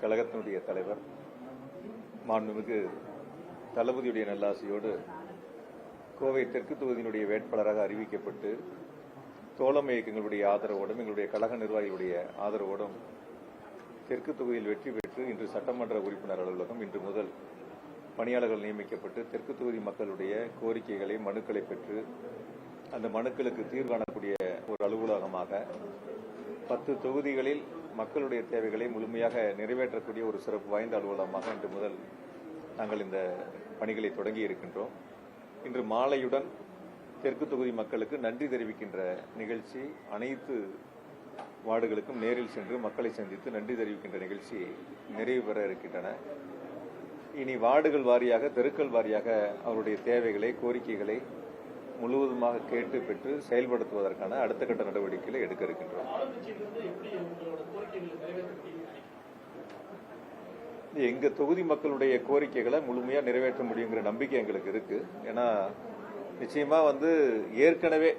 கழகத்தினுடைய தலைவர் மாண்புமிகு தளபதியுடைய நல்லாசியோடு கோவை தெற்கு தொகுதியினுடைய வேட்பாளராக அறிவிக்கப்பட்டு தோழமை இயக்கங்களுடைய ஆதரவோடும் எங்களுடைய கழக நிர்வாகிகளுடைய ஆதரவோடும் தெற்கு தொகுதியில் வெற்றி பெற்று இன்று சட்டமன்ற உறுப்பினர் அலுவலகம் இன்று முதல் பணியாளர்கள் நியமிக்கப்பட்டு தெற்கு தொகுதி மக்களுடைய கோரிக்கைகளை மனுக்களை பெற்று அந்த மனுக்களுக்கு தீர்வு காணக்கூடிய ஒரு அலுவலகமாக 10 தொகுதிகளில் மக்களுடைய தேவைகளை முழுமையாக நிறைவேற்றக்கூடிய ஒரு சிறப்பு வாய்ந்த அலுவலகமாக இன்று முதல் நாங்கள் இந்த பணிகளை தொடங்கி இருக்கின்றோம். இன்று மாலையுடன் தெற்கு தொகுதி மக்களுக்கு நன்றி தெரிவிக்கின்ற நிகழ்ச்சி அனைத்து வார்டுகளுக்கும் நேரில் சென்று மக்களை சந்தித்து நன்றி தெரிவிக்கின்ற நிகழ்ச்சி நிறைவு பெற இருக்கின்றன. இனி வார்டுகள் வாரியாக தெருக்கள் வாரியாக அவருடைய தேவைகளை கோரிக்கைகளை முழுவதுமாக கேட்டு பெற்று செயல்படுத்துவதற்கான அடுத்த கட்ட நடவடிக்கைகளை எடுக்க இருக்கின்றோம். எங்க தொகுதி மக்களுடைய கோரிக்கைகளை முழுமையா நிறைவேற்ற முடியுங்கிற நம்பிக்கை எங்களுக்கு இருக்கு. ஏன்னா நிச்சயமா ஏற்கனவே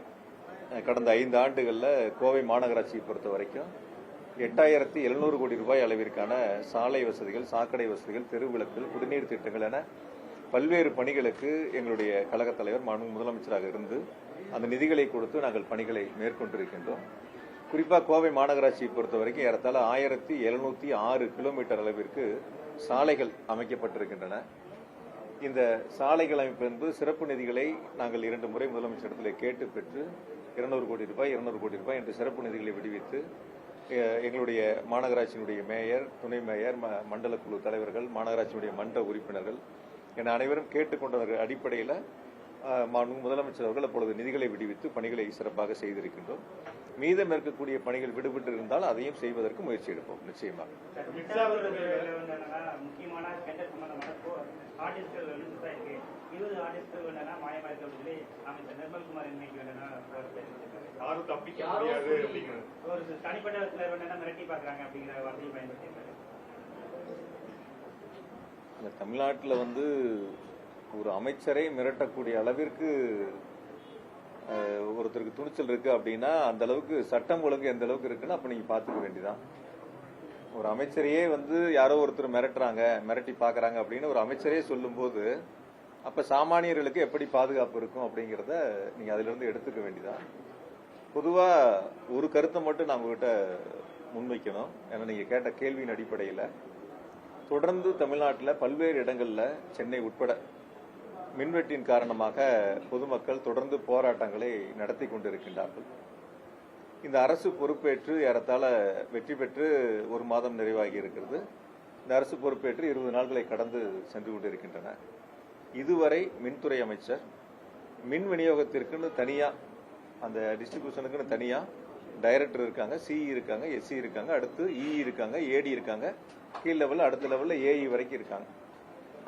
கடந்த 5 ஆண்டுகள்ல கோவை மாநகராட்சியை பொறுத்த வரைக்கும் 8700 கோடி ரூபாய் அளவிற்கான சாலை வசதிகள், சாக்கடை வசதிகள், தெருவிளக்குகள், குடிநீர் திட்டங்கள் என பல்வேறு பணிகளுக்கு எங்களுடைய கழக தலைவர் முதலமைச்சராக இருந்து அந்த நிதிகளை கொடுத்து நாங்கள் பணிகளை மேற்கொண்டிருக்கின்றோம். குறிப்பாக கோவை மாநகராட்சியை பொறுத்த வரைக்கும் ஏறத்தாழ 1706 கிலோமீட்டர் அளவிற்கு சாலைகள் அமைக்கப்பட்டிருக்கின்றன. இந்த சாலைகள் அமைப்பு என்பது சிறப்பு நிதிகளை நாங்கள் 2 முறை முதலமைச்சரிடத்தில் கேட்டு பெற்று 200 கோடி ரூபாய் என்று சிறப்பு நிதிகளை விடுவித்து எங்களுடைய மாநகராட்சியினுடைய மேயர், துணை மேயர், மண்டல குழு தலைவர்கள், மாநகராட்சியினுடைய மன்ற உறுப்பினர்கள் என அனைவரும் கேட்டுக்கொண்ட அடிப்படையில் முதலமைச்சர் அவர்கள் அப்பொழுது நிதிகளை விடுவித்து பணிகளை சிறப்பாக செய்திருக்கின்றோம். மீதம் இருக்கக்கூடிய பணிகள் விடுபட்டு இருந்தால் அதையும் செய்வதற்கு முயற்சி எடுப்போம். நிச்சயமாக தமிழ்நாட்டில் ஒரு அமைச்சரை மிரட்டக்கூடிய அளவிற்கு ஒருத்தருக்கு துணிச்சல் இருக்கு அப்படின்னா அந்த அளவுக்கு சட்டம் ஒழுங்கு எந்த அளவுக்கு இருக்குன்னு அப்ப நீங்க பாத்துக்க வேண்டியதான். ஒரு அமைச்சரையே யாரோ ஒருத்தர் மிரட்டி பாக்குறாங்க அப்படின்னு ஒரு அமைச்சரே சொல்லும் போது அப்ப சாமானியர்களுக்கு எப்படி பாதுகாப்பு இருக்கும் அப்படிங்கறத நீங்க அதுல இருந்து எடுத்துக்க வேண்டியதான். பொதுவா ஒரு கருத்தை மட்டும் நான் உங்ககிட்ட முன்வைக்கணும். ஏன்னா நீங்க கேட்ட கேள்வியின் அடிப்படையில தொடர்ந்து தமிழ்நாட்டில் பல்வேறு இடங்கள்ல சென்னை உட்பட மின்வெட்டின் காரணமாக பொதுமக்கள் தொடர்ந்து போராட்டங்களை நடத்தி கொண்டிருக்கின்றார்கள். இந்த அரசு பொறுப்பேற்று ஏறத்தாழ வெற்றி பெற்று 1 மாதம் நிறைவாகி இருக்கிறது. இந்த அரசு பொறுப்பேற்று 20 நாட்களை கடந்து சென்று கொண்டிருக்கின்றன. இதுவரை மின்துறை அமைச்சர் மின் விநியோகத்திற்குன்னு தனியா, அந்த டிஸ்ட்ரிபியூஷனுக்குன்னு தனியா டைரக்டர் இருக்காங்க, சிஇ இருக்காங்க, எஸ்சி இருக்காங்க, அடுத்து இஇ இருக்காங்க, ஏடி இருக்காங்க, கீழ் லெவலில் அடுத்த லெவலில் ஏஇ வரைக்கும் இருக்காங்க.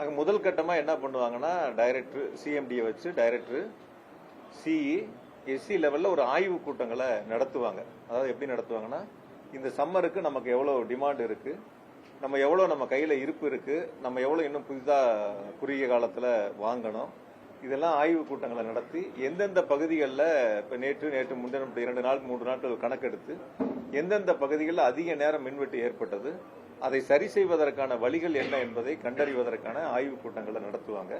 ஆக முதல் கட்டமா என்ன பண்ணுவாங்கன்னா டைரக்டர் சிஎம்டியை வச்சு டைரக்டர், சிஇ, எஸ்சி லெவலில் ஒரு ஆய்வு கூட்டங்களை நடத்துவாங்க. அதாவது எப்படி நடத்துவாங்கன்னா, இந்த சம்மருக்கு நமக்கு எவ்வளவு டிமாண்ட் இருக்கு, நம்ம கையில இருப்பு இருக்கு, நம்ம எவ்வளவு இன்னும் புதிதா குறுகிய காலத்துல வாங்கணும், இதெல்லாம் ஆய்வு கூட்டங்களை நடத்தி எந்தெந்த பகுதிகளில் இப்ப நேற்று முன்தினம் 2 நாள் 3 நாட்கள் கணக்கெடுத்து எந்தெந்த பகுதிகளில் அதிக நேரம் மின்வெட்டு ஏற்பட்டது, அதை சரி செய்வதற்கான வழிகள் என்ன என்பதை கண்டறிவதற்கான ஆய்வு கூட்டங்களை நடத்துவாங்க.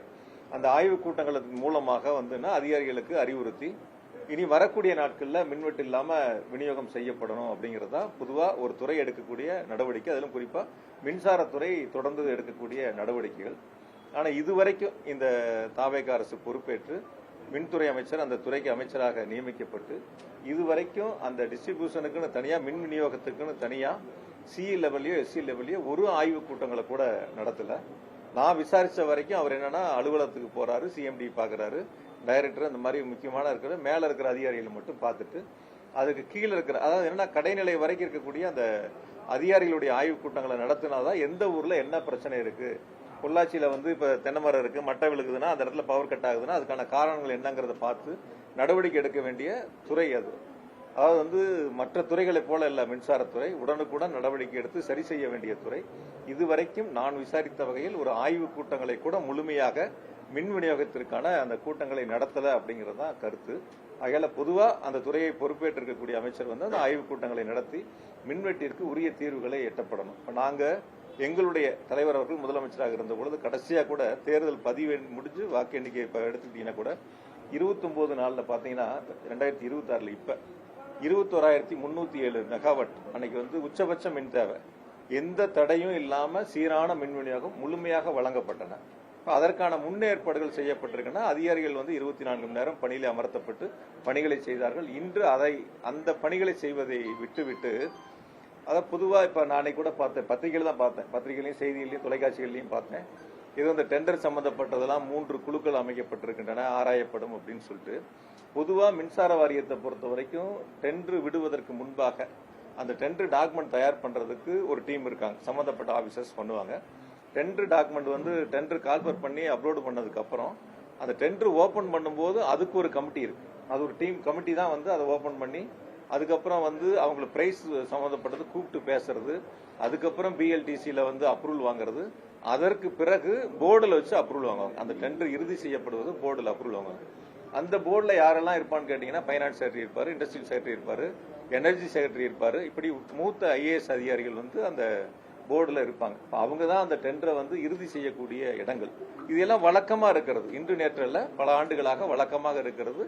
அந்த ஆய்வு கூட்டங்களின் மூலமாக அதிகாரிகளுக்கு அறிவுறுத்தி இனி வரக்கூடிய நாட்கள்ல மின்வெட்டு இல்லாம விநியோகம் செய்யப்படணும் அப்படிங்கறதா பொதுவா ஒரு துறை எடுக்கக்கூடிய நடவடிக்கை. அதிலும் குறிப்பா மின்சாரத்துறை தொடர்ந்து எடுக்கக்கூடிய நடவடிக்கைகள். ஆனா இதுவரைக்கும் இந்த தாவேக அரசு பொறுப்பேற்று மின்துறை அமைச்சர் அந்த துறைக்கு அமைச்சராக நியமிக்கப்பட்டு இதுவரைக்கும் அந்த டிஸ்ட்ரிபியூஷனுக்குன்னு தனியா, மின் விநியோகத்துக்குன்னு தனியா சிஇ லெவல்லையோ எஸ்சி லெவல்லையோ ஒரு ஆய்வு கூட்டங்களை கூட நடத்தல. நான் விசாரிச்ச வரைக்கும் அவர் என்னன்னா அலுவலகத்துக்கு போறாரு, சிஎம்டி பாக்குறாரு, டைரக்டர், அந்த மாதிரி முக்கியமான இருக்கிற மேல இருக்கிற அதிகாரிகளை மட்டும் பார்த்துட்டு அதுக்கு கீழே இருக்கிற, அதாவது என்னன்னா கடைநிலை வரைக்கும் இருக்கக்கூடிய அந்த அதிகாரிகளுடைய ஆய்வு கூட்டங்களை நடத்தினாதான் எந்த ஊர்ல என்ன பிரச்சனை இருக்கு, பொள்ளாச்சியில இப்ப தென்னை மரம் இருக்கு, மட்டை விழுகுதுன்னா அந்த இடத்துல பவர் கட் ஆகுதுன்னா அதுக்கான காரணங்கள் என்னங்கிறத பார்த்து நடவடிக்கை எடுக்க வேண்டிய துறை அது. அதாவது மற்ற துறைகளை போல இல்ல, மின்சாரத்துறை உடனுக்குடன் நடவடிக்கை எடுத்து சரி செய்ய வேண்டிய துறை. இதுவரைக்கும் நான் விசாரித்த வகையில் ஒரு ஆய்வு கூட்டங்களை கூட முழுமையாக மின் விநியோகத்திற்கான அந்த கூட்டங்களை நடத்தல அப்படிங்கிறது தான் கருத்து. ஆகையால பொதுவா அந்த துறையை பொறுப்பேற்றிருக்கக்கூடிய அமைச்சர் அந்த ஆய்வு கூட்டங்களை நடத்தி மின்வெட்டிற்கு உரிய தீர்வுகளை எட்டப்படணும். இப்ப நாங்க எங்களுடைய தலைவர் அவர்கள் முதலமைச்சராக இருந்த பொழுது கடைசியா கூட தேர்தல் பதிவு முடிஞ்சு வாக்கு எண்ணிக்கை எடுத்துக்கிட்டீங்கன்னா கூட 29 நாள்ல பாத்தீங்கன்னா 2026 இப்ப 21,307 மெகாவாட் அன்னைக்கு வந்து உச்சபட்ச மின் தேவை எந்த தடையும் இல்லாம சீரான மின் விநியோகம் முழுமையாக வழங்கப்பட்டன. அதற்கான முன்னேற்பாடுகள் செய்யப்பட்டிருக்கின்றன. அதிகாரிகள் வந்து 24 மணி நேரம் பணியில அமர்த்தப்பட்டு பணிகளை செய்தார்கள். இன்று அந்த பணிகளை செய்வதை விட்டுவிட்டு அதான் பொதுவா இப்ப நானே கூட பார்த்தேன், பத்திரிகையில தான் பார்த்தேன், பத்திரிகையிலையும் செய்திகளையும் தொலைக்காட்சிகளையும் பார்த்தேன். இது இந்த டெண்டர் சம்பந்தப்பட்டதெல்லாம் 3 குழுக்கள் அமைக்கப்பட்டிருக்கின்றன, ஆராயப்படும் அப்படின்னு சொல்லிட்டு. பொதுவா மின்சார வாரியத்தை பொறுத்த வரைக்கும் டெண்டர் விடுவதற்கு முன்பாக அந்த டெண்டர் டாக்குமெண்ட் தயார் பண்றதுக்கு ஒரு டீம் இருக்காங்க, சம்பந்தப்பட்ட ஆபீசர்ஸ் பண்ணுவாங்க. டெண்டர் டாக்குமெண்ட் வந்து டெண்டர் கால்பர் பண்ணி அப்லோடு பண்ணதுக்கு அப்புறம் அந்த டெண்டர் ஓபன் பண்ணும்போது அதுக்கு ஒரு கமிட்டி இருக்கு, அது ஒரு டீம் கமிட்டி தான் வந்து அதை ஓபன் பண்ணி அதுக்கப்புறம் வந்து அவங்களை பிரைஸ் சம்பந்தப்பட்டது கூப்பிட்டு பேசுறது, அதுக்கப்புறம் பிஎல்டிசியில வந்து அப்ரூவல் வாங்குறது, அதற்கு பிறகு போர்டில் வச்சு அப்ரூவல் வாங்குவாங்க. அந்த டெண்டர் இறுதி செய்யப்படுவது போர்டில் அப்ரூவல் வாங்குவாங்க. அந்த போர்டில் யாரெல்லாம் இருப்பான்னு கேட்டீங்கன்னா பைனான்ஸ் செக்ரட்டரி இருப்பாரு, இண்டஸ்ட்ரியல் செக்ரட்டரி இருப்பாரு, எனர்ஜி செக்ரட்டரி இருப்பாரு, இப்படி மூத்த ஐஏஎஸ் அதிகாரிகள் வந்து அந்த போர்டில் இருப்பாங்க. அவங்க தான் அந்த டெண்டரை வந்து இறுதி செய்யக்கூடிய இடங்கள். இதெல்லாம் வழக்கமா இருக்கிறது, இன்று நேற்றல்ல பல ஆண்டுகளாக வழக்கமாக இருக்கிறது.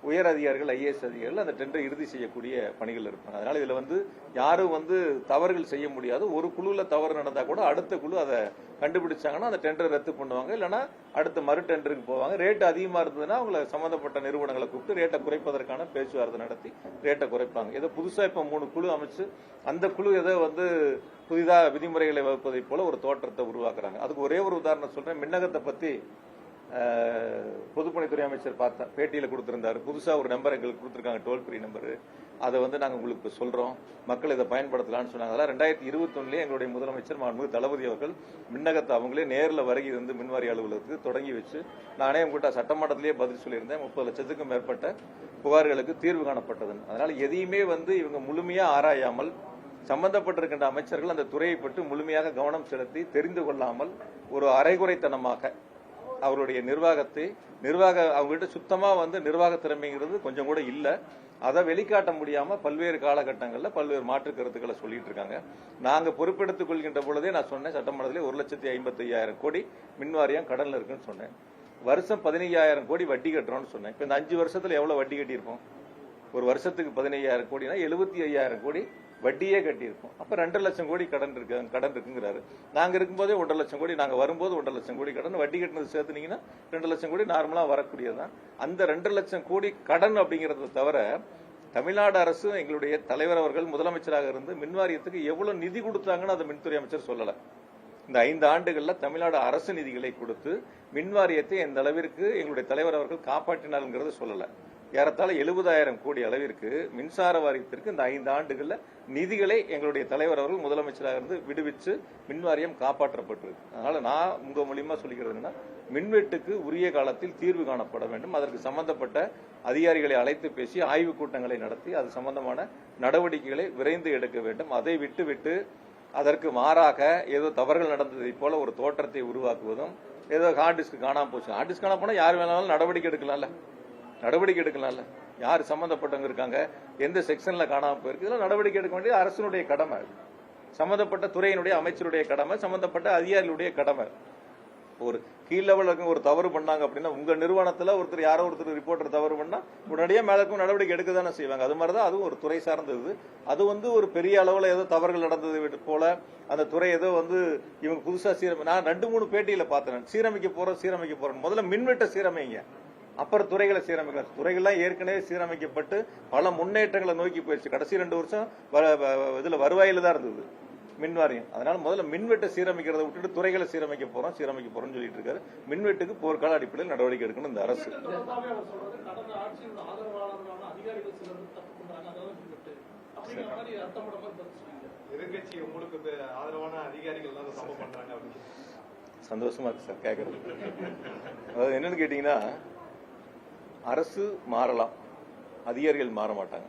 உயர் அதிகாரிகள் ஐஏஎஸ் அதிகாரிகள் அந்த டெண்டரை இறுதி செய்யக்கூடிய பணிகள் இருப்பாங்க. அதனால இதுல வந்து யாரும் வந்து தவறுகள் செய்ய முடியாது. ஒரு குழுல தவறு நடந்தா கூட அடுத்த குழு அதை கண்டுபிடிச்சாங்கன்னா அந்த டெண்டர் ரத்து பண்ணுவாங்க, இல்லைன்னா அடுத்த மறு டெண்டருக்கு போவாங்க. ரேட் அதிகமா இருந்ததுன்னா அவங்களை சம்பந்தப்பட்ட நிறுவனங்களை கூப்பிட்டு ரேட்டை குறைப்பதற்கான பேச்சுவார்த்தை நடத்தி ரேட்டை குறைப்பாங்க. ஏதோ புதுசா இப்ப 3 குழு அமைச்சு அந்த குழு ஏதோ வந்து புதிதா விதிமுறைகளை வகுப்பதை போல ஒரு தோற்றத்தை உருவாக்குறாங்க. அதுக்கு ஒரே ஒரு உதாரணம் சொல்றேன். மின்னகத்தை பத்தி பொதுப்பணித்துறை அமைச்சர் பார்த்தேன், பேட்டியில கொடுத்திருந்தாரு. புதுசா ஒரு நம்பர் எங்களுக்கு கொடுத்திருக்காங்க, டோல் ஃப்ரீ நம்பர். அதை வந்து நாங்க உங்களுக்கு சொல்றோம், மக்கள் இதை பயன்படுத்தலாம்னு சொன்னாங்க. அதெல்லாம் 2021 எங்களுடைய முதலமைச்சர் மாண்புமிகு தளபதி அவர்கள் மின்னகத்தை அவங்களே நேரில் வருகை இருந்து மின்வாரி அலுவலகத்துக்கு தொடங்கி வச்சு நானே உங்கள்கிட்ட சட்டமன்றத்திலேயே பதில் சொல்லியிருந்தேன். 30 லட்சத்துக்கும் மேற்பட்ட புகார்களுக்கு தீர்வு காணப்பட்டது. அதனால எதையுமே வந்து இவங்க முழுமையா ஆராயாமல் சம்பந்தப்பட்டிருக்கின்ற அமைச்சர்கள் அந்த துறையை பற்றி முழுமையாக கவனம் செலுத்தி தெரிந்து கொள்ளாமல் ஒரு அரைகுறைத்தனமாக அவருடைய அவங்ககிட்ட சுத்தமா வந்து நிர்வாக திறமைங்கிறது கொஞ்சம் கூட இல்ல. அதை வெளிக்காட்ட முடியாம பல்வேறு காலகட்டங்களில் பல்வேறு மாற்று கருத்துக்களை சொல்லிட்டு இருக்காங்க. நாங்க பொறுப்பெடுத்துக் கொள்கின்ற பொழுதே நான் சொன்னேன், சட்டமன்றத்திலே 1,55,000 கோடி மின்வாரியம் கடன்ல இருக்குன்னு சொன்னேன். வருஷம் 15,000 கோடி வட்டி கட்டுறோம்னு சொன்னேன். இப்ப இந்த 5 வருஷத்துல எவ்வளவு வட்டி கட்டியிருப்போம்? ஒரு வருஷத்துக்கு 15,000 கோடினா 75,000 கோடி வட்டியே கட்டியிருக்கோம். அப்ப 2 லட்சம் கோடி கடன் இருக்குங்கிறாரு. நாங்க இருக்கும்போதே 1.5 லட்சம் கோடி, நாங்க வரும்போது 1.5 லட்சம் கோடி கடன், வட்டி கட்டினது சேர்த்துனீங்கன்னா 2 லட்சம் கோடி நார்மலா வரக்கூடியதான். அந்த 2 லட்சம் கோடி கடன் அப்படிங்கறத தவிர தமிழ்நாடு அரசு எங்களுடைய தலைவர் அவர்கள் முதலமைச்சராக இருந்து மின்வாரியத்துக்கு எவ்வளவு நிதி கொடுத்தாங்கன்னு அந்த மின்துறை அமைச்சர் சொல்லல. இந்த 5 ஆண்டுகள்ல தமிழ்நாடு அரசு நிதிகளை கொடுத்து மின்வாரியத்தை எந்த அளவிற்கு எங்களுடைய தலைவர் அவர்கள் காப்பாற்றினார்ங்கிறத சொல்லல. ஏறத்தாழ 70,000 கோடி அளவிற்கு மின்சார வாரியத்திற்கு இந்த 5 ஆண்டுகள்ல நிதிகளை எங்களுடைய தலைவர் அவர்கள் முதலமைச்சராக இருந்து விடுவிச்சு மின்வாரியம் காப்பாற்றப்பட்டிருக்கு. அதனால நான் உங்க மூலியமா சொல்லிக்கிறது என்னன்னா, மின்வெட்டுக்கு உரிய காலத்தில் தீர்வு காணப்பட வேண்டும். அதற்கு சம்பந்தப்பட்ட அதிகாரிகளை அழைத்து பேசி ஆய்வுக் கூட்டங்களை நடத்தி அது சம்பந்தமான நடவடிக்கைகளை விரைந்து எடுக்க வேண்டும். அதை விட்டு அதற்கு மாறாக ஏதோ தவறுகள் நடந்ததை போல ஒரு தோற்றத்தை உருவாக்குவதும், ஏதோ ஹார்ட் டிஸ்க் காணாம போச்சு, ஹார்ட் டிஸ்க் காணாம போனா யார் வேணாலும் நடவடிக்கை எடுக்கலாம்ல. யார் சம்பந்தப்பட்டவங்க இருக்காங்க, எந்த செக்ஷன்ல காணாம போயிருக்கு, இதெல்லாம் நடவடிக்கை எடுக்க வேண்டியது அரசினுடைய கடமை, சம்பந்தப்பட்ட துறையினுடைய அமைச்சருடைய கடமை, சம்பந்தப்பட்ட அதிகாரிகளுடைய கடமை. ஒரு கீழ் லெவலுக்கு ஒரு தவறு பண்ணாங்க அப்படின்னா உங்க நிறுவனத்துல யாரோ ஒருத்தர் ரிப்போர்ட்டர் தவறு பண்ணா உடனடியே மேலக்கும் நடவடிக்கை எடுக்க தானே செய்வாங்க. அது மாதிரிதான் அதுவும் ஒரு துறை சார்ந்தது. அது வந்து ஒரு பெரிய அளவுல ஏதோ தவறுகள் நடந்தது போல அந்த துறை ஏதோ வந்து இவங்க புதுசா நான் 2-3 பேட்டியில பார்த்தேன். சீரமைக்க போறோம். முதல்ல மின்வெட்ட சீரமைங்க, அப்புறம் துறைகளை சீரமைக்க. துறைகள்லாம் ஏற்கனவே சீரமைக்கப்பட்டு பல முன்னேற்றங்களை நோக்கி போயிடுச்சு. கடைசி 2 வருஷம் இதுல வருவாயில தான் இருந்தது மின்வாரியம். அதனால முதல்ல மின்வெட்டை சீரமைக்கிறத விட்டுட்டு துறைகளை சீரமைக்க போறோம்னு சொல்லிட்டு இருக்காரு. மின்வெட்டுக்கு போர்க்கால அடிப்படையில் நடவடிக்கை எடுக்கணும் இந்த அரசு. சந்தோஷமா இருக்கு சார் கேட்கறது. அதாவது என்னன்னு கேட்டீங்கன்னா, அரசு மாறலாம், அதிகாரிகள் மாற மாட்டாங்க,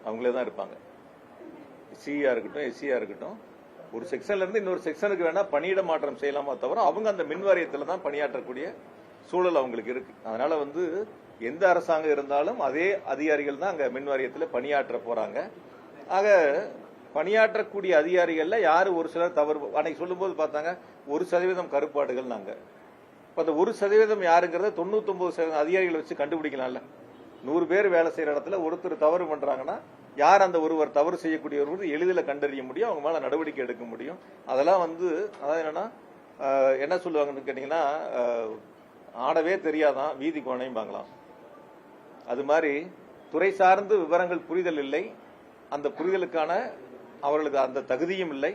அவங்களே தான் இருப்பாங்க. சியா இருக்கட்டும், எஸ்சியா இருக்கட்டும், ஒரு செக்ஷன்ல இருந்து இன்னொரு செக்ஷனுக்கு வேணா பணியிட மாற்றம் செய்யலாமா தவிர அவங்க அந்த மின்வாரியத்துல தான் பணியாற்றக்கூடிய சூழல் அவங்களுக்கு இருக்கு. அதனால வந்து எந்த அரசாங்கம் இருந்தாலும் அதே அதிகாரிகள் தான் அங்க மின்வாரியத்தில் பணியாற்ற போறாங்க. ஆக பணியாற்றக்கூடிய அதிகாரிகள்ல யாரு ஒரு சிலர் தவறு அன்னைக்கு சொல்லும்போது பார்த்தாங்க 1% கருப்பாடுகள் நாங்க. இப்ப அந்த 1% யாருங்கிறத 99% அதிகாரிகளை வச்சு கண்டுபிடிக்கலாம்ல. 100 பேர் வேலை செய்யற இடத்துல ஒருத்தர் தவறு பண்றாங்கன்னா யார் அந்த ஒருவர் தவறு செய்யக்கூடியவர் எளிதில் கண்டறிய முடியும், அவங்க மேல நடவடிக்கை எடுக்க முடியும். அதெல்லாம் அதாவது என்னன்னா என்ன சொல்லுவாங்கன்னு கேட்டீங்கன்னா ஆடவே தெரியாதான் வீதி கோணையும்பாங்களாம். அது மாதிரி துறை சார்ந்து விவரங்கள் புரிதல் இல்லை, அந்த புரிதலுக்கான அவர்களுக்கு அந்த தகுதியும் இல்லை,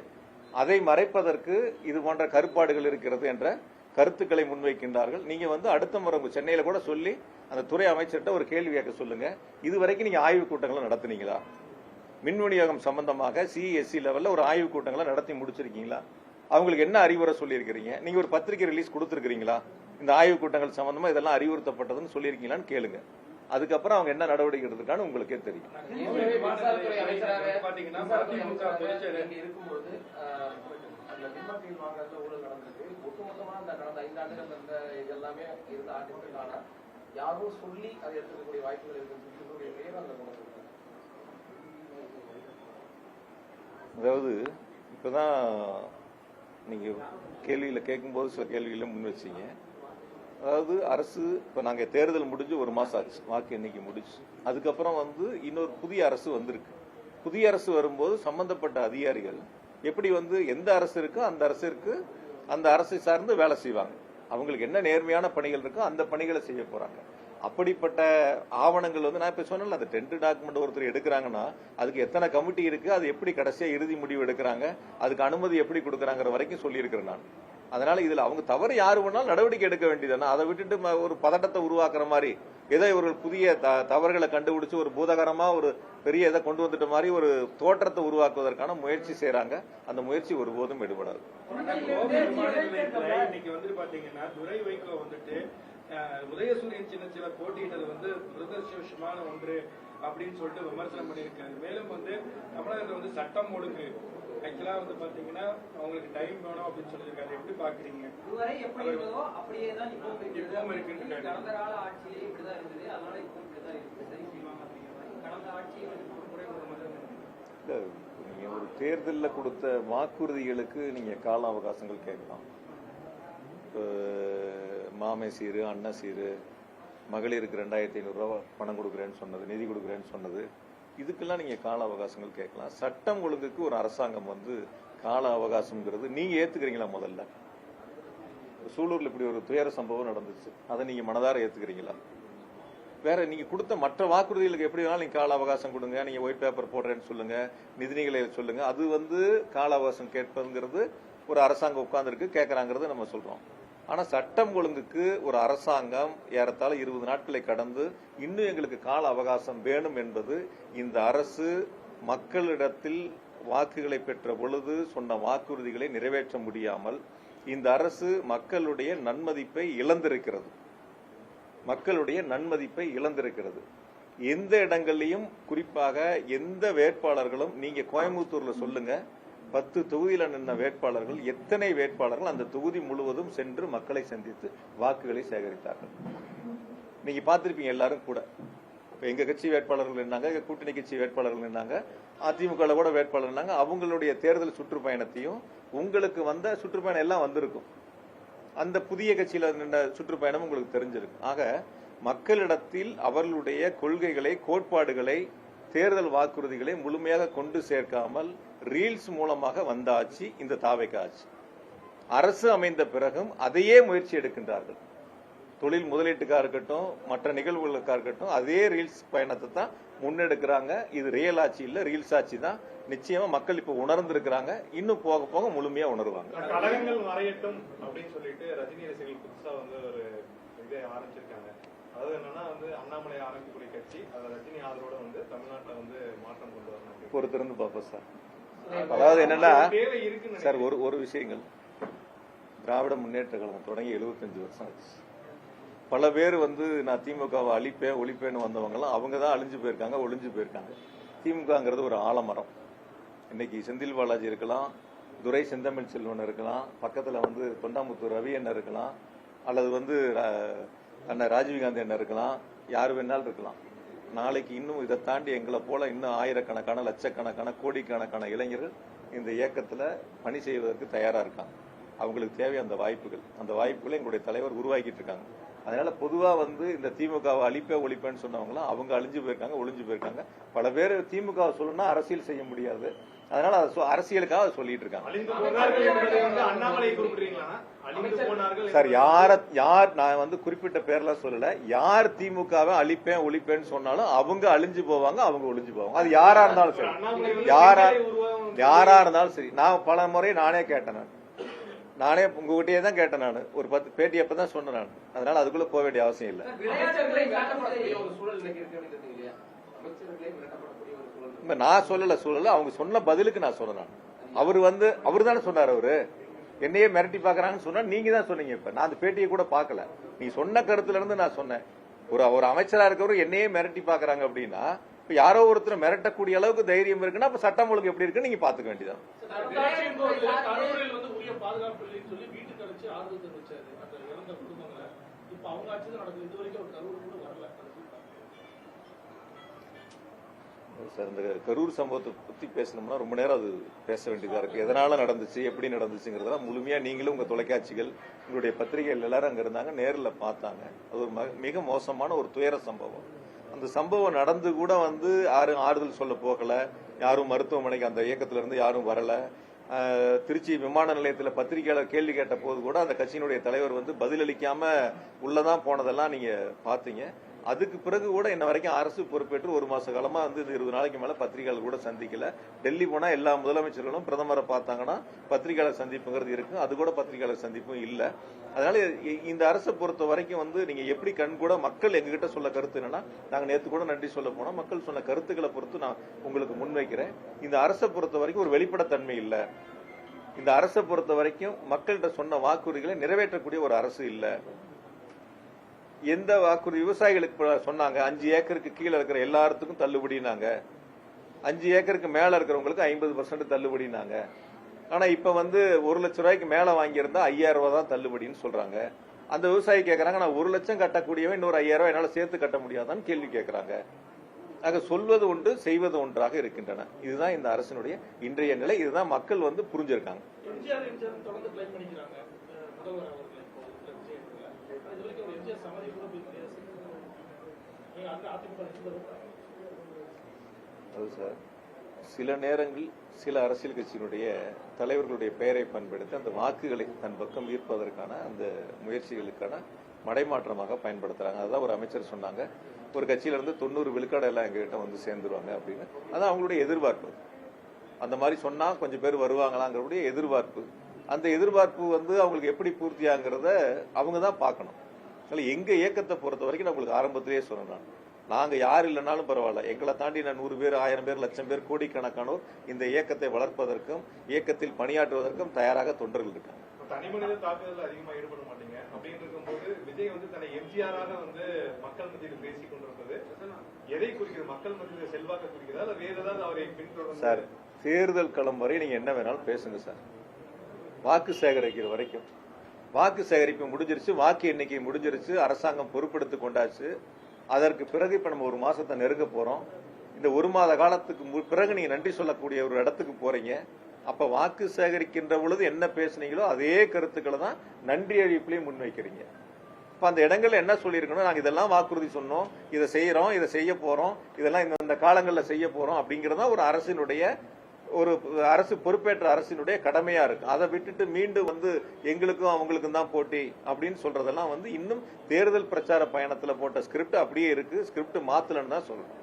அதை மறைப்பதற்கு இது போன்ற கருப்பாடுகள் இருக்கிறது என்ற கருத்துக்களை முன்வைக்கின்றார்கள். நீங்க அடுத்த முறை சென்னையில கூட சொல்லி அந்த துறை அமைச்சர்கிட்ட ஒரு கேள்வி கேட்க சொல்லுங்க. இதுவரைக்கும் நீங்க ஆய்வுக் கூட்டங்களை நடத்தினீங்களா? மின் விநியோகம் சம்பந்தமாக சிஎஸ்சி லெவல்ல ஒரு ஆய்வுக் கூட்டங்களை நடத்தி முடிச்சிருக்கீங்களா? அவங்களுக்கு என்ன அறிவுரை சொல்லியிருக்கிறீங்க? நீங்க ஒரு பத்திரிகை ரிலீஸ் கொடுத்திருக்கீங்களா? இந்த ஆய்வுக் கூட்டங்கள் சம்பந்தமா இதெல்லாம் அறிவுறுத்தப்பட்டதுன்னு சொல்லியிருக்கீங்களான்னு கேளுங்க. அதுக்கப்புறம் அவங்க என்ன நடவடிக்கை எடுத்துக்கான்னு உங்களுக்கே தெரியும். அதாவது இப்பதான் நீங்க கேள்வியில கேட்கும்போது சில கேள்வியில முன் வச்சீங்க. அதாவது அரசு இப்ப நாங்க தேர்தல் முடிஞ்சு 1 மாசம் ஆச்சு, வாக்கு எண்ணிக்கை முடிச்சு. அதுக்கப்புறம் இன்னொரு புதிய அரசு வந்திருக்கு. புதிய அரசு வரும்போது சம்பந்தப்பட்ட அதிகாரிகள் எப்படி எந்த அரசு இருக்கோ அந்த அரசை சார்ந்து வேலை செய்வாங்க. அவங்களுக்கு என்ன நேர்மையான பணிகள் இருக்கோ அந்த பணிகளை செய்ய போறாங்க. அப்படிப்பட்ட ஆவணங்கள் நான் இப்ப சொன்னல, அந்த டென்ட் டாக்குமெண்ட் ஒருத்தர் எடுக்கிறாங்கன்னா அதுக்கு எத்தனை கமிட்டி இருக்கு, அது எப்படி கடைசியா இறுதி முடிவு எடுக்கிறாங்க, அதுக்கு அனுமதி எப்படி கொடுக்கறாங்கிற வரைக்கும் சொல்லியிருக்கிறேன் நான். அதனால இதுல அவங்க தவறு யாரு வேணாலும் நடவடிக்கை எடுக்க வேண்டியதுன்னா அதை விட்டுட்டு ஒரு பதட்டத்தை உருவாக்குற மாதிரி ஏதோ இவர்கள் புதிய தவறுகளை கண்டுபிடிச்சு ஒரு பூதகரமா ஒரு பெரிய இதை கொண்டு வந்துட்ட மாதிரி ஒரு தோற்றத்தை உருவாக்குவதற்கான முயற்சி செய்யறாங்க. அந்த முயற்சி ஒருபோதும் எடுபடாது. உதயசூரியன் சின்னச்சிவர் போட்டியிட்டது துரதிருஷ்டவசமான ஒன்று அப்படின்னு சொல்லிட்டு விமர்சனம் பண்ணியிருக்காரு. மேலும் தமிழகத்துல சட்டம் ஒழுங்கு ஆக்சுவலா பாத்தீங்கன்னா அவங்களுக்கு டைம் வேணும் அப்படின்னு சொல்லியிருக்காரு. எப்படி பாக்குறீங்க? நீங்க ஒரு தேர்தலில் கொடுத்த வாக்குறுதிகளுக்கு நீங்க கால அவகாசங்கள் கேட்கலாம். மாமை சீரு, அண்ணா சீரு, மகளிருக்கு 2500 ரூபாய் பணம் கொடுக்குறேன்னு சொன்னது, நிதி கொடுக்குறேன்னு சொன்னது, இதுக்கெல்லாம் நீங்க கால அவகாசங்கள் கேட்கலாம். சட்டம் ஒழுங்குக்கு ஒரு அரசாங்கம் கால அவகாசம்ங்கிறது நீங்க ஏத்துக்கிறீங்களா? முதல்ல சூலூர்ல இப்படி ஒரு துயர சம்பவம் நடந்துச்சு, அதை நீங்க மனதார ஏத்துக்கிறீங்களா? வேற நீங்க கொடுத்த மற்ற வாக்குறுதிகளுக்கு எப்படி வேணாலும் நீங்க கால அவகாசம் கொடுங்க, நீங்க ஒயிட் பேப்பர் போடுறேன்னு சொல்லுங்க, நிதிநிலை சொல்லுங்க, அது கால அவகாசம் கேட்பதுங்கிறது ஒரு அரசாங்கம் உட்கார்ந்துருக்கு கேட்கறாங்கிறது நம்ம சொல்றோம். ஆனா சட்டம் ஒழுங்குக்கு ஒரு அரசாங்கம் ஏறத்தாழ 20 நாட்களை கடந்து இன்னும் எங்களுக்கு கால அவகாசம் வேணும் என்பது இந்த அரசு மக்களிடத்தில் வாக்குகளை பெற்ற பொழுது சொன்ன வாக்குறுதிகளை நிறைவேற்ற முடியாமல் இந்த அரசு மக்களுடைய நன்மதிப்பை இழந்திருக்கிறது. எந்த இடங்களையும் குறிப்பாக எந்த வேட்பாளர்களும் நீங்க கோயம்புத்தூர்ல சொல்லுங்க, 10 தொகுதியில நின்ற வேட்பாளர்கள் எத்தனை வேட்பாளர்கள் அந்த தொகுதி முழுவதும் சென்று மக்களை சந்தித்து வாக்குகளை சேகரித்தார்கள்? நீங்க பார்த்திருப்பீங்க எல்லாரும் கூட. இப்ப எங்க கட்சி வேட்பாளர்கள் நின்னாங்க, எங்க கூட்டணி கட்சி வேட்பாளர்கள் நின்னாங்க, அதிமுக கூட வேட்பாளர் நின்னாங்க. அவங்களுடைய தேர்தல் சுற்றுப்பயணத்தையும் உங்களுக்கு வந்த சுற்றுப்பயணம் எல்லாம் வந்திருக்கும். அந்த புதிய கட்சியில நின்ற சுற்றுப்பயணம் உங்களுக்கு தெரிஞ்சிருக்கு. ஆக மக்களிடத்தில் அவர்களுடைய கொள்கைகளை, கோட்பாடுகளை, தேர்தல் வாக்குறுதிகளை முழுமையாக கொண்டு சேர்க்காமல் ரீல்ஸ் மூலமாக வந்த ஆட்சி இந்த தாவேகா ஆட்சி. அரசு அமைந்த பிறகும் அதையே முயற்சி எடுக்கின்றார்கள். தொழில் முதலீட்டுக்கா இருக்கட்டும், மற்ற நிகழ்வுகளுக்கா இருக்கட்டும், அதே ரீல்ஸ் பயணத்தை தான் முன்னெடுக்கிறாங்க. இது ரியல் ஆட்சி இல்ல, ரீல்ஸ் ஆட்சி தான். நிச்சயமா மக்கள் இப்ப உணர்ந்திருக்கிறாங்க, இன்னும் போக போக முழுமையா உணர்வாங்க. கழகங்கள் மறையட்டும் அப்படின்னு சொல்லிட்டு ரஜினி ரசிகர்கள் புதுசா ஒரு இதை ஆரம்பிச்சிருக்காங்க. அதாவது என்னன்னா அண்ணாமலை ஆரம்பிக்கக்கூடிய கட்சி அதை ரஜினி ஆதரவோட தமிழ்நாட்டுல மாற்றம் கொண்டு வரணும். பொறுத்திருந்து பார்ப்போம் சார். அதாவது என்னன்னா சார், ஒரு விஷயங்கள், திராவிட முன்னேற்ற கழகம் தொடங்கி 75 வருஷம் ஆச்சு. பல பேர் நான் திமுகவை அழிப்பேன் ஒழிப்பேன்னு வந்தவங்க எல்லாம் அவங்க தான் அழிஞ்சு போயிருக்காங்க, ஒளிஞ்சு போயிருக்காங்க. திமுகங்கிறது ஒரு ஆலமரம். இன்னைக்கு செந்தில் பாலாஜி இருக்கலாம், துரை செந்தமிழ் செல்வன் இருக்கலாம், பக்கத்துல தொண்டாமுத்தூர் ரவி அண்ணன் இருக்கலாம், அல்லது அண்ணன் ராஜீவ்காந்தி அண்ணன் இருக்கலாம், யாரு வேணாலும் இருக்கலாம். நாளைக்கு இன்னும் இதை தாண்டி எங்களை போல இன்னும் ஆயிரக்கணக்கான லட்சக்கணக்கான கோடிக்கணக்கான இளைஞர்கள் இந்த இயக்கத்துல பணி செய்வதற்கு தயாரா இருக்காங்க. அவங்களுக்கு தேவை அந்த வாய்ப்புகளை எங்களுடைய தலைவர் உருவாக்கிட்டு இருக்காங்க. அதனால பொதுவா இந்த திமுகவை அழிப்பே ஒழிப்பேன்னு சொன்னவங்களாம் அவங்க அழிஞ்சு போயிருக்காங்க, ஒளிஞ்சு போயிருக்காங்க. பல பேர் திமுகவை சொல்லணும்னா அரசியல் செய்ய முடியாது, அதனால அரசியலுக்காக அதை சொல்லிட்டு இருக்காங்க. சார், யார் நான் குறிப்பிட்ட பேர்லாம் சொல்லல. யார் திமுகவை அழிப்பேன் ஒழிப்பேன்னு சொன்னாலும் அவங்க அழிஞ்சு போவாங்க, அவங்க ஒளிஞ்சு போவாங்க. அது யாரா இருந்தாலும் சரி, யாரா இருந்தாலும் சரி. நான் பல முறை நானே கேட்டேன், நானே உங்ககிட்டயே தான் கேட்டேன். நான் ஒரு 10 பேட்டி அப்பதான் சொன்னேன் நான். அதனால அதுக்குள்ள போக வேண்டிய அவசியம் இல்லை. நான் சொல்லல, அவங்க சொன்ன பதிலுக்கு நான் சொன்னேன். அவரு தானே சொன்னார். அவரு என்னையே மிரட்டி பாக்குறாங்கன்னு சொன்னா நீங்க தான் சொன்னீங்க. இப்ப நான் அந்த பேட்டியை கூட பாக்கல, நீ சொன்ன கருத்துல இருந்து நான் சொன்னேன். ஒரு அமைச்சரா இருக்கவர் என்னையே மிரட்டி பாக்குறாங்க அப்படின்னா, இப்ப யாரோ ஒருத்தர் மிரட்டக்கூடிய அளவுக்கு தைரியம் இருக்குன்னா அப்ப சட்டம் ஒழுங்கு எப்படி இருக்குன்னு நீங்க பாத்துக்க வேண்டியதான். சார், இந்த கரூர் சம்பவத்தை பத்தி பேசணும்னா ரொம்ப நேரம் அது பேச வேண்டியதா இருக்கு. எதனால நடந்துச்சு, எப்படி நடந்துச்சுங்கிறத முழுமையா நீங்களும் உங்க தொலைக்காட்சிகள், உங்களுடைய பத்திரிகைகள் எல்லாரும் அங்க இருந்தாங்க, நேரில் பார்த்தாங்க. அது ஒரு மிக மோசமான ஒரு துயர சம்பவம். அந்த சம்பவம் நடந்து கூட யாரும் ஆறுதல் சொல்ல போகல, யாரும் மருத்துவமனைக்கு அந்த இயக்கத்துல இருந்து யாரும் வரல. திருச்சி விமான நிலையத்தில் பத்திரிகையாளர் கேள்வி கேட்ட போது கூட அந்த கட்சியினுடைய தலைவர் பதிலளிக்காம உள்ளதான் போனதெல்லாம் நீங்க பாத்தீங்க. அதுக்கு பிறகு கூட இன்ன வரைக்கும் அரசு பொறுப்பேற்று 1 மாச காலமா 20 நாளைக்கு மேல பத்திரிகையாளர் கூட சந்திக்கல. டெல்லி போனா எல்லா முதலமைச்சர்களும் பிரதமரை பார்த்தாங்கன்னா பத்திரிகையாளர் சந்திப்புங்கிறது இருக்கு, அது கூட பத்திரிகையாளர் சந்திப்பும் இல்ல. அதனால இந்த அரசை பொறுத்த வரைக்கும் நீங்க எப்படி கண் கூட மக்கள் எங்ககிட்ட சொல்ல கருத்து என்னன்னா, நாங்க நேத்து கூட நன்றி சொல்ல போனோம், மக்கள் சொன்ன கருத்துக்களை பொறுத்து நான் உங்களுக்கு முன்வைக்கிறேன். இந்த அரசை பொறுத்த வரைக்கும் ஒரு வெளிப்படைத்தன்மை இல்ல. இந்த அரசை பொறுத்த வரைக்கும் மக்கள்கிட்ட சொன்ன வாக்குறுதிகளை நிறைவேற்றக்கூடிய ஒரு அரசு இல்ல. எந்த வாக்குறுதி விவசாயிகளுக்கு சொன்னாங்க, 5 ஏக்கருக்கு கீழே இருக்கிற எல்லாத்துக்கும் தள்ளுபடினாங்க, 5 ஏக்கருக்கு மேல இருக்கிறவங்களுக்கு 50% தள்ளுபடினாங்க. ஆனா இப்ப 1 லட்சம் ரூபாய்க்கு மேல வாங்கியிருந்தா 5000 ரூபாய் தான் தள்ளுபடின்னு சொல்றாங்க. அந்த விவசாயி கேட்கறாங்க, நான் 1 லட்சம் கட்டக்கூடியவன் இன்னொரு 5000 ரூபாய் என்னால சேர்த்து கட்ட முடியாதான்னு கேள்வி கேட்கறாங்க. ஆக சொல்வது ஒன்று, செய்வது ஒன்றாக இருக்கின்றன. இதுதான் இந்த அரசினுடைய இன்றைய நிலை. இதுதான் மக்கள் புரிஞ்சிருக்காங்க. அது சார், சில நேரங்கள் சில அரசியல் கட்சியினுடைய தலைவர்களுடைய பெயரை பயன்படுத்தி அந்த வாக்குகளை தன் பக்கம் ஈர்ப்பதற்கான அந்த முயற்சிகளுக்கான மடைமாற்றமாக பயன்படுத்துறாங்க. அதான் ஒரு அமைச்சர் சொன்னாங்க, ஒரு கட்சியில இருந்து 90 விழுக்காடு எல்லாம் எங்ககிட்ட சேர்ந்துருவாங்க அப்படின்னு. அதான் அவங்களுடைய எதிர்பார்ப்பு. அந்த மாதிரி சொன்னா கொஞ்சம் பேர் வருவாங்களாங்கிறதுடைய எதிர்பார்ப்பு. அந்த எதிர்பார்ப்பு அவங்களுக்கு எப்படி பூர்த்தியாங்கிறத அவங்க தான் பார்க்கணும். எங்க இயக்கத்தை பொறுத்த வரைக்கும் நம்மளுக்கு ஆரம்பத்திலேயே சொன்னேன், நாங்க யார் இல்லைனாலும் பரவாயில்ல, எங்களை தாண்டி நான் 100 பேர், 1000 பேர், லட்சம் பேர், கோடிக்கணக்கானோர் இந்த இயக்கத்தை வளர்ப்பதற்கும் இயக்கத்தில் பணியாற்றுவதற்கும் தயாராக தொண்டர்கள் இருக்காங்க. தனி மனித தாக்குதல் அதிகமா ஈடுபட மாட்டீங்க அப்படின்னு இருக்கும்போது, விஜய் தன்னை எம்ஜிஆராக மக்கள் மத்தியில் பேசிக் கொண்டிருப்பது எதை குறிக்கிறது? மக்கள் மத்தியில் செல்வாக்க குறிக்கிறதா இல்ல வேற ஏதாவது அவரை பின்தொடர்ந்து? சார், தேர்தல் களம் வரை நீங்க என்ன வேணாலும் பேசுங்க சார். வாக்கு சேகரிக்கிற வரைக்கும் வாக்கு சேகரிப்பு முடிஞ்சிருச்சு, வாக்கு எண்ணிக்கை முடிஞ்சிருச்சு, அரசாங்கம் பொறுப்பெடுத்து கொண்டாச்சு. அதற்கு பிறகு இப்ப நம்ம 1 மாசத்தை நெருங்க போறோம். இந்த 1 மாத காலத்துக்கு பிறகு நீங்க நன்றி சொல்லக்கூடிய ஒரு இடத்துக்கு போறீங்க. அப்ப வாக்கு சேகரிக்கின்ற பொழுது என்ன பேசுனீங்களோ அதே கருத்துக்களை தான் நன்றி அறிவிப்புலையும் முன்வைக்கிறீங்க. இப்ப அந்த இடங்கள்ல என்ன சொல்லியிருக்கணும், நாங்க இதெல்லாம் வாக்குறுதி சொன்னோம், இதை செய்யறோம், இதை செய்ய போறோம், இதெல்லாம் இந்த காலங்களில் செய்ய போறோம் அப்படிங்கறதா ஒரு அரசு பொறுப்பேற்ற அரசினுடைய கடமையா இருக்கு. அதை விட்டுட்டு மீண்டும் எங்களுக்கும் அவங்களுக்கும் தான் போட்டி அப்படின்னு சொல்றதெல்லாம் இன்னும் தேர்தல் பிரச்சார பயணத்துல போட்ட ஸ்கிரிப்ட் அப்படியே இருக்கு, ஸ்கிரிப்ட் மாத்தலன்னு தான் சொல்லணும்.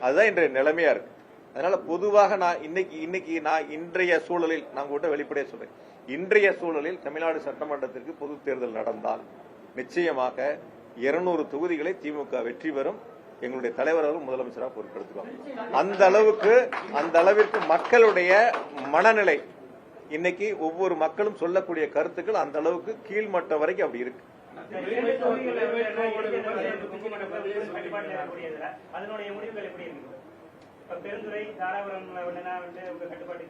அதுதான் இன்றைய நிலைமையா இருக்கு. அதனால பொதுவாக நான் இன்னைக்கு இன்றைய சூழலில் நான் கூட வெளிப்படையா சொல்றேன், இன்றைய சூழலில் தமிழ்நாடு சட்டமன்றத்திற்கு பொது தேர்தல் நடந்தால் நிச்சயமாக 200 தொகுதிகளை திமுக வெற்றி பெறும். எங்களுடைய தலைவர் அவர்கள் முதலமைச்சராக பொறுப்பெடுத்துக்குவாங்க. அந்த அளவிற்கு மக்களுடைய மனநிலை இன்னைக்கு ஒவ்வொரு மக்களும் சொல்லக்கூடிய கருத்துக்கள் அந்த அளவுக்கு கீழ்மட்டம் வரைக்கும் அப்படி இருக்கு. பெருந்துறை தாராபுரம் கட்டுப்பாட்டு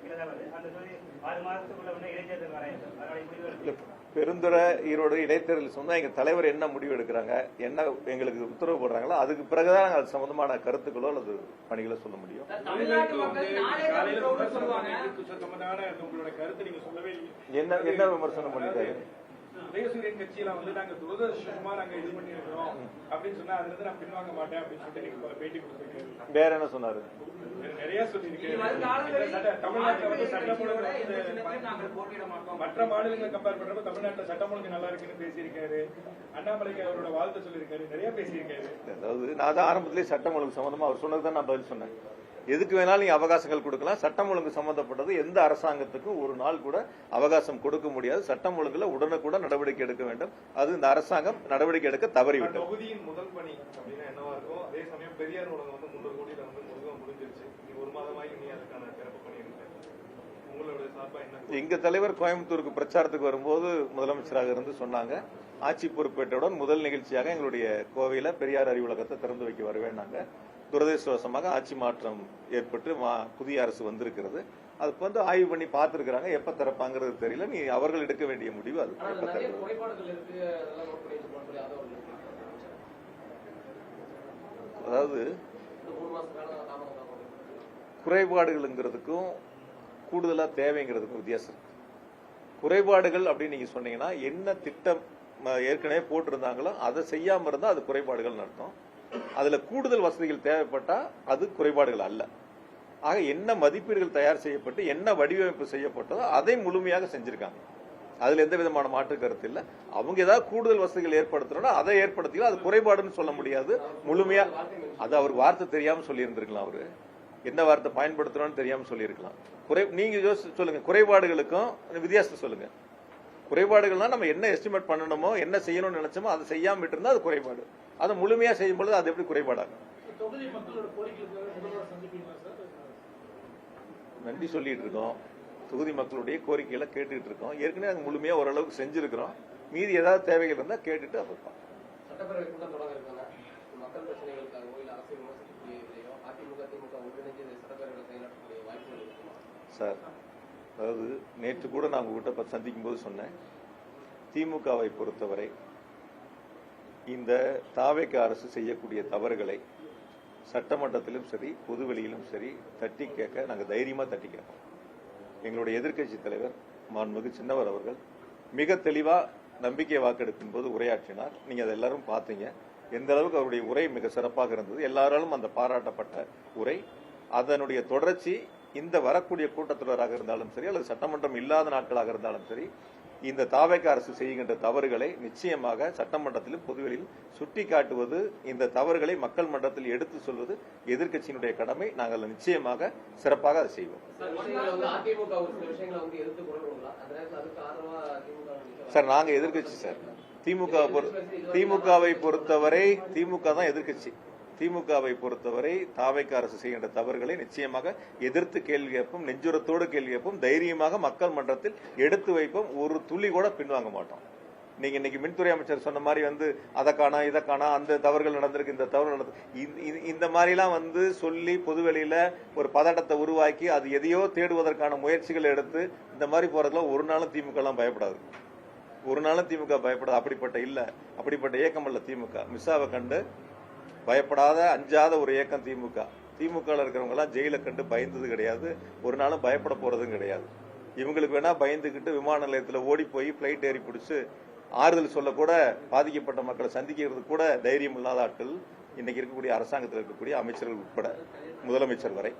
பெருந்துறை ஈரோடு இடைத்தேர்தல் சொன்னா எங்க தலைவர் என்ன முடிவு எடுக்கிறாங்க, என்ன எங்களுக்கு உத்தரவு போடுறாங்களோ அதுக்கு பிறகுதான் நாங்கள் அது சம்பந்தமான கருத்துக்களோ அல்லது பணிகளோ சொல்ல முடியும். உங்களோட கருத்து நீங்க சொல்லவே இல்லை. என்ன விமர்சனம் பண்ணிட்டாரு? உதயசூரியன் கட்சியில வந்து நாங்க துரதிருஷ்டமா நாங்க இது பண்ணி இருக்கிறோம் அப்படின்னு சொன்னா அதுல இருந்து நான் பின்வாங்க மாட்டேன் அப்படின்னு சொல்லிட்டு நீங்க பேட்டி கொடுத்திருக்காரு. வேற என்ன சொன்னாரு? நிறைய சொல்லியிருக்கேன். தமிழ்நாட்டில் வந்து சட்டம் ஒழுங்கு மற்ற மாநிலங்களை கம்பேர் பண்றப்ப தமிழ்நாட்டில் சட்டம் ஒழுங்கு நல்லா இருக்குன்னு பேசியிருக்காரு. அண்ணாமலைக்கு அவரோட வாழ்த்து சொல்லியிருக்காரு, நிறைய பேசியிருக்காரு. அதாவது நான் தான் ஆரம்பத்திலேயே சட்டம் ஒழுங்கு சம்பந்தமா அவர் சொன்னதுதான் நான் பதில் சொன்னேன். எதுக்கு வேணாலும் நீங்க அவகாசங்கள் கொடுக்கலாம். சட்டம் ஒழுங்கு சம்பந்தப்பட்டது எந்த அரசாங்கத்துக்கும் ஒரு நாள் கூட அவகாசம் கொடுக்க முடியாது. சட்டம் ஒழுங்குல உடனுக்குடன் நடவடிக்கை எடுக்க வேண்டும். அது இந்த அரசாங்கம் நடவடிக்கை எடுக்க தவறிவிட்டது. தொகுதியின் முதல் பணி அப்படின்னா என்னவா இருக்கும்? அதே சமயம் பெரியார் உலகம் வந்து 300 கோடியில வந்து முழுவதும் முடிஞ்சிருச்சு. இது ஒரு மாதமாகி நீ அதுக்கான சிறப்பு பணி இருக்கு. உங்களோட சார்பா என்ன? எங்க தலைவர் கோயம்புத்தூருக்கு பிரச்சாரத்துக்கு வரும்போது முதலமைச்சராக இருந்து சொன்னாங்க, ஆட்சி பொறுப்பேற்றவுடன் முதல் நிகழ்ச்சியாக எங்களுடைய கோவையில பெரியார் அறிவுலகத்தை திறந்து வைக்க வருவேன்னாங்க. துரதிருஷ்டவசமாக ஆட்சி மாற்றம் ஏற்பட்டு புதிய அரசு வந்திருக்கிறது. அதுக்கு வந்து ஆய்வு பண்ணி பார்த்திருக்கிறாங்க. எப்ப திறப்பாங்கிறது தெரியல. நீ அவர்கள் எடுக்க வேண்டிய முடிவு அது. அதாவது குறைபாடுகள்ங்கிறதுக்கும் கூடுதலா தேவைங்கிறதுக்கும் வித்தியாசம். குறைபாடுகள் அப்படின்னு நீங்க சொன்னீங்கன்னா என்ன திட்டம் ஏற்கனவே போட்டிருந்தாங்களோ அதை செய்யாம இருந்தா அது குறைபாடுகள் அர்த்தம். அதுல கூடுதல் வசதிகள் தேவைப்பட்டா அது குறைபாடுகள் அல்ல. ஆக என்ன மதிப்பீடுகள் தயார் செய்யப்பட்டு என்ன வடிவமைப்பு செய்யப்பட்டதோ அதை முழுமையாக செஞ்சிருக்காங்க. அதுல எந்த விதமான மாற்று கருத்து இல்ல. அவங்க ஏதாவது கூடுதல் வசதிகள் ஏற்படுத்தணும்னா அதை ஏற்படுத்திக்கலாம். அது குறைபாடுன்னு சொல்ல முடியாது. முழுமையா அது அவர் வார்த்தை தெரியாம சொல்லி இருந்திருக்கலாம். அவரு என்ன வார்த்தை பயன்படுத்தணும்னு தெரியாம சொல்லியிருக்கலாம். நீங்க யோசிச்சு சொல்லுங்க, குறைபாடுகளுக்கும் வித்தியாசம் சொல்லுங்க. குறைபாடுகள்னா நம்ம என்ன எஸ்டிமேட் பண்ணணுமோ என்ன செய்யணும்னு நினைச்சோமோ அதை செய்யாம இருந்தா அது குறைபாடு. அதை முழுமையா செய்யும் பொழுது அது எப்படி குறைபாடாகும்? நன்றி சொல்லிட்டு இருக்கோம். தொகுதி மக்களுடைய கோரிக்கைகளை கேட்டுட்டு இருக்கோம். ஏற்கனவே நாங்கள் முழுமையா ஓரளவுக்கு செஞ்சிருக்கிறோம். மீதி ஏதாவது தேவைகள் இருந்தா கேட்டுட்டு அப்புறம் சட்டப்பேரவை கூட்டம் தொடங்க இருக்காங்க. மக்கள் பிரச்சனைகளுக்காகவோ இல்ல அரசு விமர்சிக்கக்கூடியதையோ அதிமுக திமுக ஒன்றிணைஞ்சு சட்டப்பேரவையில் செயலாற்றக்கூடிய வாய்ப்புகள் இருக்குமா சார்? அதாவது நேற்று கூட நான் உங்ககிட்ட சந்திக்கும் போது சொன்னேன், திமுகவை பொறுத்தவரை இந்த தாவேக அரசு செய்யக்கூடிய தவறுகளை சட்டமன்றத்திலும் சரி பொதுவெளியிலும் சரி தட்டி கேட்க நாங்கள் தைரியமா தட்டி கேட்போம். எங்களுடைய எதிர்க்கட்சி தலைவர் மாண்புமிகு சின்னவர் அவர்கள் மிக தெளிவா நம்பிக்கை வாக்கெடுப்பின் போது உரையாற்றினார். நீங்க அதை எல்லாரும் பார்த்தீங்க. எந்த அளவுக்கு அவருடைய உரை மிக சிறப்பாக இருந்தது. எல்லாராலும் அந்த பாராட்டப்பட்ட உரை. அதனுடைய தொடர்ச்சி இந்த வரக்கூடிய கூட்டத்தொடராக இருந்தாலும் சரி அல்லது சட்டமன்றம் இல்லாத நாட்களாக இருந்தாலும் சரி இந்த தாவேக அரசு செய்கின்ற தவறுகளை நிச்சயமாக சட்டமன்றத்திலும் பொதுவெளியில் சுட்டிக்காட்டுவது, இந்த தவறுகளை மக்கள் மன்றத்தில் எடுத்து சொல்வது எதிர்க்கட்சியினுடைய கடமை. நாங்கள் நிச்சயமாக சிறப்பாக அதை செய்வோம். சார் நாங்க எதிர்க்கட்சி சார். திமுகவை பொறுத்தவரை திமுக தான் எதிர்க்கட்சி. திமுகவை பொறுத்தவரை தாவேக அரசு செய்கின்ற தவறுகளை நிச்சயமாக எதிர்த்து கேள்வி கேட்போம், நெஞ்சுரத்தோடு கேள்வி கேட்போம், தைரியமாக மக்கள் மன்றத்தில் எடுத்து வைப்போம். ஒரு துளி கூட பின்வாங்க மாட்டோம். நீங்க இன்னைக்கு மின்துறை அமைச்சர் சொன்ன மாதிரி வந்து அதை காணா இதை காணா அந்த தவறுகள் நடந்திருக்கு இந்த தவறு நடந்து இந்த மாதிரிலாம் வந்து சொல்லி பொதுவெளியில ஒரு பதட்டத்தை உருவாக்கி அது எதையோ தேடுவதற்கான முயற்சிகள் எடுத்து இந்த மாதிரி போறதுலாம் ஒரு நாளும் திமுக எல்லாம் பயப்படாது. ஒரு நாளும் திமுக பயப்படாது. அப்படிப்பட்ட இயக்கம் அல்ல திமுக. மிஸ்ஸாவை கண்டு பயப்படாத அஞ்சாத ஒரு இயக்கம் திமுக. திமுக இருக்கிறவங்க எல்லாம் ஜெயில கண்டு பயந்தது கிடையாது. ஒரு நாளும் பயப்பட போறதும் கிடையாது. இவங்களுக்கு வேணா பயந்துகிட்டு விமான நிலையத்தில் ஓடி போய் பிளைட் ஏறி பிடிச்சு ஆறுதல் சொல்ல கூட, பாதிக்கப்பட்ட மக்களை சந்திக்கிறது கூட தைரியம் இல்லாத ஆட்கள் இன்னைக்கு இருக்கக்கூடிய அரசாங்கத்தில் இருக்கக்கூடிய அமைச்சர்கள் உட்பட முதலமைச்சர் வரை.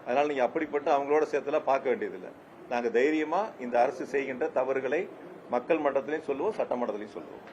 அதனால நீங்க அப்படிப்பட்ட அவங்களோட சேர்த்துல பார்க்க வேண்டியதில்லை. நாங்க தைரியமா இந்த அரசு செய்கின்ற தவறுகளை மக்கள் மன்றத்திலையும் சொல்லுவோம், சட்டமன்றத்திலையும் சொல்லுவோம்.